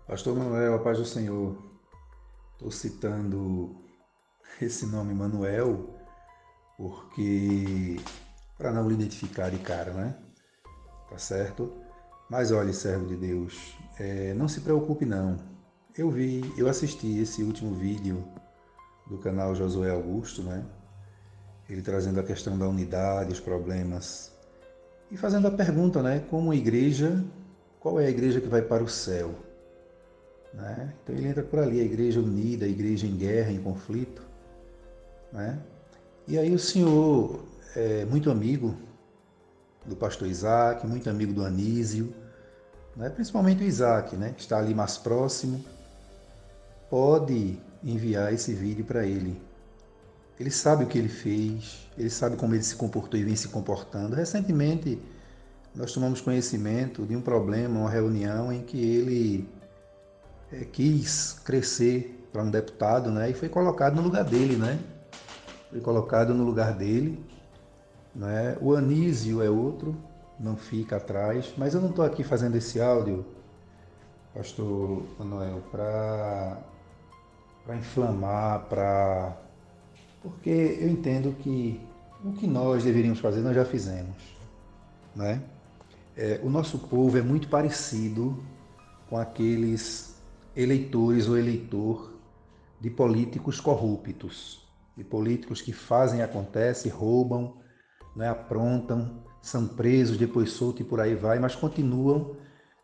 Pastor Manuel, a paz do Senhor. Estou citando esse nome Manuel porque para não o identificar de cara, né? Tá certo? Mas olhe, servo de Deus, não se preocupe não. Eu assisti esse último vídeo do canal Josué Augusto, né? Ele trazendo a questão da unidade, os problemas e fazendo a pergunta, né? Como igreja, qual é a igreja que vai para o céu? Né? Então ele entra por ali, a igreja unida, a igreja em guerra, em conflito. Né? E aí o senhor é muito amigo do pastor Isaac, muito amigo do Anísio, né? Principalmente o Isaac, né? Que está ali mais próximo, pode enviar esse vídeo para ele. Ele sabe o que ele fez, ele sabe como ele se comportou e vem se comportando. Recentemente, nós tomamos conhecimento de um problema, uma reunião em que ele quis crescer para um deputado, né? E foi colocado no lugar dele, né? Foi colocado no lugar dele, né? O Anísio é outro, não fica atrás, mas eu não estou aqui fazendo esse áudio, pastor Manuel, para inflamar, porque eu entendo que o que nós deveríamos fazer nós já fizemos, né? O nosso povo é muito parecido com aqueles eleitores ou eleitor de políticos corruptos, de políticos que fazem, acontece, roubam, né, aprontam, são presos, depois soltos e por aí vai, mas continuam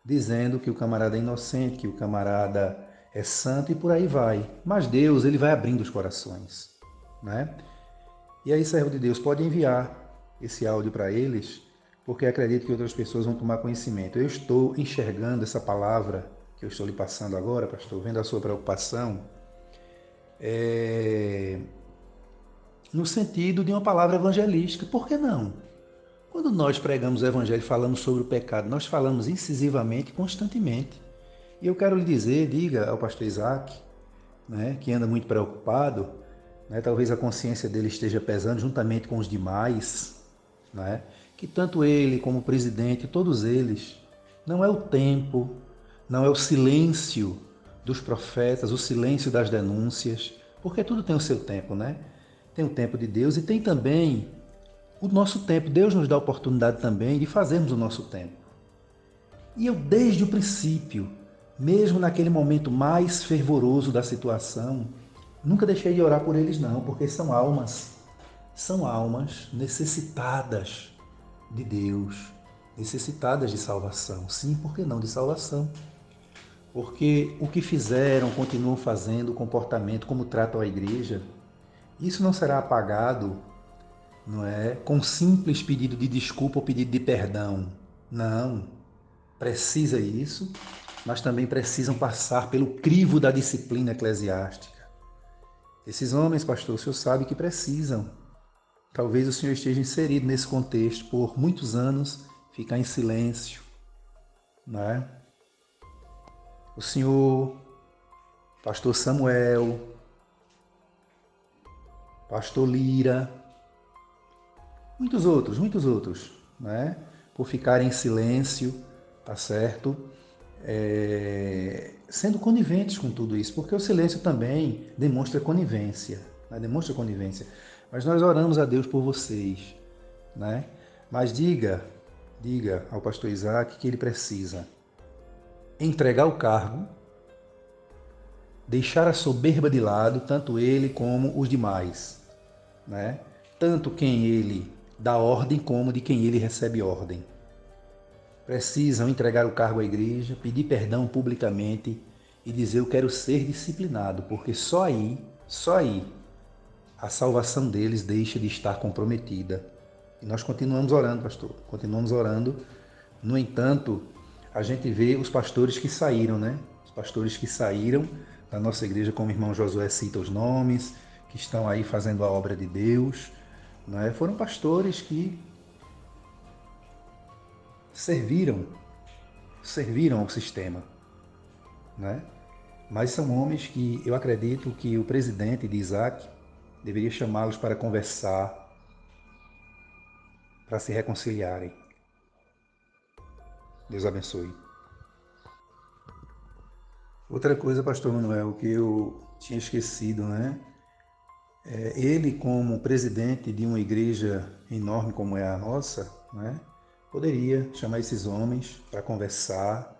dizendo que o camarada é inocente, que o camarada é santo e por aí vai. Mas Deus, ele vai abrindo os corações, né? E aí, servo de Deus, pode enviar esse áudio para eles, porque acredito que outras pessoas vão tomar conhecimento. Eu estou enxergando essa palavra que eu estou lhe passando agora, pastor, vendo a sua preocupação, é, no sentido de uma palavra evangelística. Por que não? Quando nós pregamos o Evangelho e falamos sobre o pecado, nós falamos incisivamente, constantemente. E eu quero lhe dizer, diga ao pastor Isaac, né, que anda muito preocupado, né, talvez a consciência dele esteja pesando juntamente com os demais, né, que tanto ele como o presidente, todos eles, não é o tempo, não é o silêncio dos profetas, o silêncio das denúncias, porque tudo tem o seu tempo, né? Tem o tempo de Deus e tem também o nosso tempo. Deus nos dá a oportunidade também de fazermos o nosso tempo. E eu, desde o princípio, mesmo naquele momento mais fervoroso da situação, nunca deixei de orar por eles, não, porque são almas necessitadas de Deus, necessitadas de salvação. Sim, por que não de salvação? Porque o que fizeram, continuam fazendo, o comportamento, como tratam a igreja, isso não será apagado, não é, com simples pedido de desculpa ou pedido de perdão. Não, precisa isso, mas também precisam passar pelo crivo da disciplina eclesiástica. Esses homens, pastor, o senhor sabe que precisam. Talvez o senhor esteja inserido nesse contexto por muitos anos, ficar em silêncio, né? O senhor, pastor Samuel, pastor Lira, muitos outros, né? Por ficarem em silêncio, tá certo? Sendo coniventes com tudo isso, porque o silêncio também demonstra conivência, né? Demonstra conivência. Mas nós oramos a Deus por vocês, né? Mas diga ao pastor Isaac que ele precisa entregar o cargo, deixar a soberba de lado, tanto ele como os demais, né? Tanto quem ele dá ordem como de quem ele recebe ordem. Precisam entregar o cargo à igreja, pedir perdão publicamente e dizer eu quero ser disciplinado, porque só aí, a salvação deles deixa de estar comprometida. E nós continuamos orando, pastor, continuamos orando. No entanto, a gente vê os pastores que saíram, né? Os pastores que saíram da nossa igreja, como o irmão Josué cita os nomes, que estão aí fazendo a obra de Deus, né? Foram pastores que serviram, serviram ao sistema, né? Mas são homens que eu acredito que o presidente de Isaac deveria chamá-los para conversar, para se reconciliarem. Deus abençoe. Outra coisa, pastor Manuel, que eu tinha esquecido, né? Ele, como presidente de uma igreja enorme como é a nossa, né? Poderia chamar esses homens para conversar,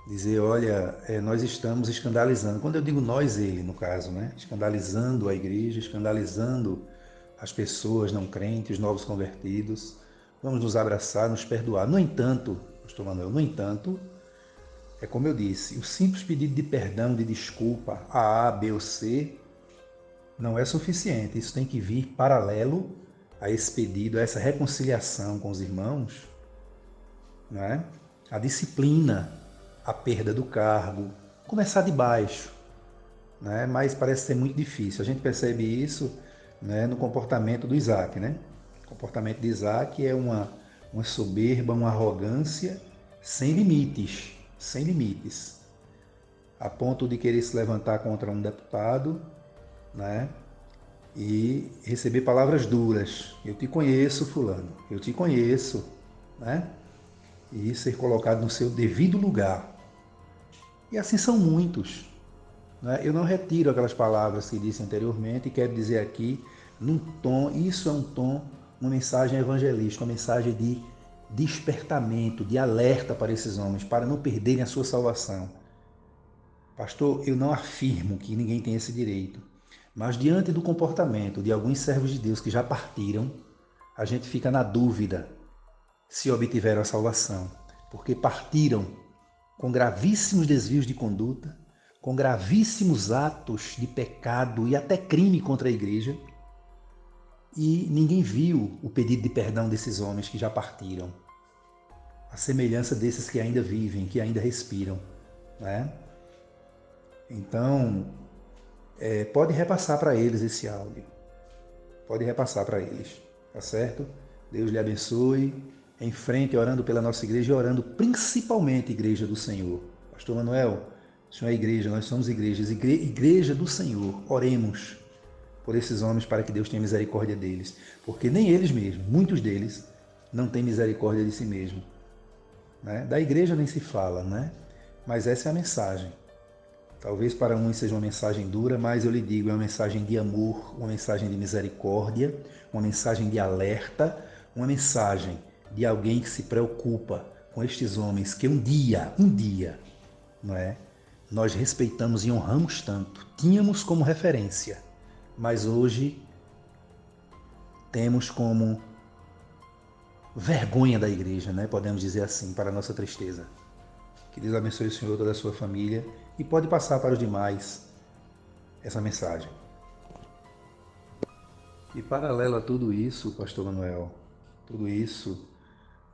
dizer, olha, nós estamos escandalizando. Quando eu digo nós, ele, no caso, né? Escandalizando a igreja, escandalizando as pessoas não crentes, os novos convertidos. Vamos nos abraçar, nos perdoar. No entanto, pastor Manuel, no entanto, é como eu disse, o simples pedido de perdão, de desculpa a B ou C não é suficiente. Isso tem que vir paralelo a esse pedido, a essa reconciliação com os irmãos, não é? A disciplina, a perda do cargo, começar de baixo, né? Mas parece ser muito difícil. A gente percebe isso, né, no comportamento do Isaac, né? O comportamento de Isaac é uma soberba, uma arrogância sem limites, sem limites, a ponto de querer se levantar contra um deputado, né? E receber palavras duras. Eu te conheço, fulano, eu te conheço, né? E ser colocado no seu devido lugar. E assim são muitos, né? Eu não retiro aquelas palavras que disse anteriormente e quero dizer aqui, num tom, isso é um tom, uma mensagem evangelística, uma mensagem de despertamento, de alerta para esses homens, para não perderem a sua salvação. Pastor, eu não afirmo que ninguém tem esse direito, mas diante do comportamento de alguns servos de Deus que já partiram, a gente fica na dúvida se obtiveram a salvação, porque partiram com gravíssimos desvios de conduta, com gravíssimos atos de pecado e até crime contra a igreja, e ninguém viu o pedido de perdão desses homens que já partiram, a semelhança desses que ainda vivem, que ainda respiram, né? Então, pode repassar para eles esse áudio. Pode repassar para eles, tá certo? Deus lhe abençoe. Em frente, orando pela nossa igreja e orando principalmente a igreja do Senhor. Pastor Manuel, o senhor é igreja, nós somos igrejas, igreja do Senhor. Oremos por esses homens para que Deus tenha misericórdia deles. Porque nem eles mesmos, muitos deles, não têm misericórdia de si mesmos. Né? Da igreja nem se fala, né? Mas essa é a mensagem. Talvez para uns seja uma mensagem dura, mas eu lhe digo, é uma mensagem de amor, uma mensagem de misericórdia, uma mensagem de alerta, uma mensagem de alguém que se preocupa com estes homens que um dia, não é? Nós respeitamos e honramos tanto, tínhamos como referência, mas hoje temos como vergonha da igreja, né? Podemos dizer assim, para a nossa tristeza. Que Deus abençoe o Senhor, toda a sua família, e pode passar para os demais essa mensagem. E paralelo a tudo isso, pastor Manuel, tudo isso,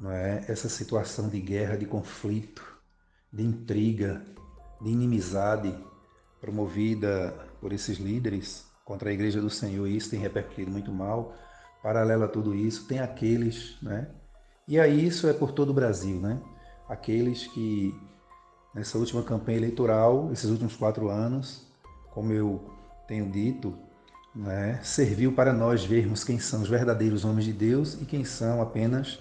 não é? Essa situação de guerra, de conflito, de intriga, de inimizade promovida por esses líderes contra a igreja do Senhor, e isso tem repercutido muito mal. Paralelo a tudo isso, tem aqueles, né? E aí isso é por todo o Brasil, né? Aqueles que nessa última campanha eleitoral, esses últimos 4 anos, como eu tenho dito, né, serviu para nós vermos quem são os verdadeiros homens de Deus e quem são apenas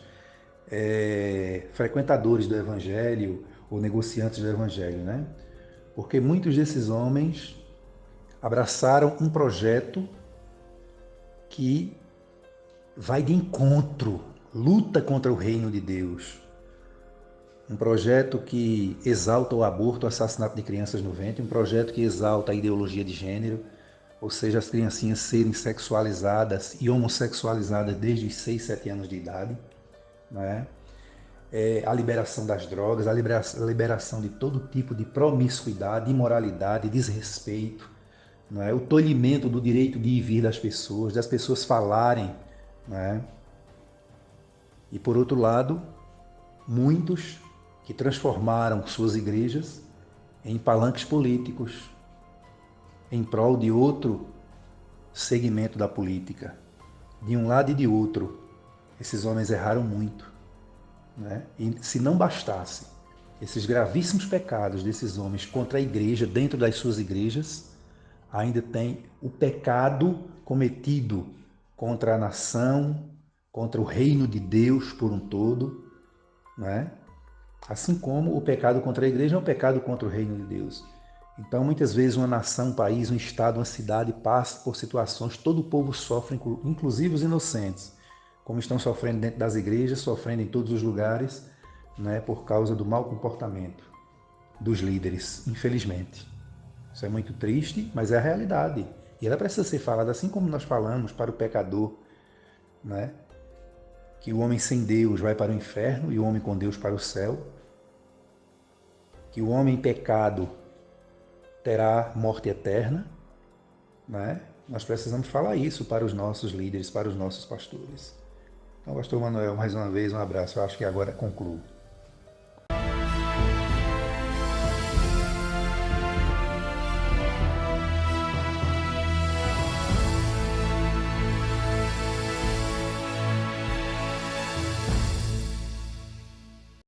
frequentadores do Evangelho ou negociantes do Evangelho, né? Porque muitos desses homens abraçaram um projeto que vai de encontro, luta contra o reino de Deus. Um projeto que exalta o aborto, o assassinato de crianças no ventre, um projeto que exalta a ideologia de gênero, ou seja, as criancinhas serem sexualizadas e homossexualizadas desde os 6, 7 anos de idade, né? A liberação das drogas, a liberação de todo tipo de promiscuidade, imoralidade, desrespeito, né? O tolhimento do direito de ir e vir das pessoas falarem, né? E por outro lado, muitos que transformaram suas igrejas em palanques políticos, em prol de outro segmento da política. De um lado e de outro, esses homens erraram muito, né? E se não bastasse esses gravíssimos pecados desses homens contra a igreja, dentro das suas igrejas, ainda tem o pecado cometido contra a nação, contra o reino de Deus por um todo, né? Assim como o pecado contra a igreja é um pecado contra o reino de Deus. Então, muitas vezes, uma nação, um país, um estado, uma cidade passa por situações, todo o povo sofre, inclusive os inocentes, como estão sofrendo dentro das igrejas, sofrendo em todos os lugares, né, por causa do mau comportamento dos líderes, infelizmente. Isso é muito triste, mas é a realidade. E ela precisa ser falada assim como nós falamos para o pecador, né? Que o homem sem Deus vai para o inferno e o homem com Deus para o céu. Que o homem em pecado terá morte eterna, né? Nós precisamos falar isso para os nossos líderes, para os nossos pastores. Então, pastor Manuel, mais uma vez um abraço. Eu acho que agora concluo.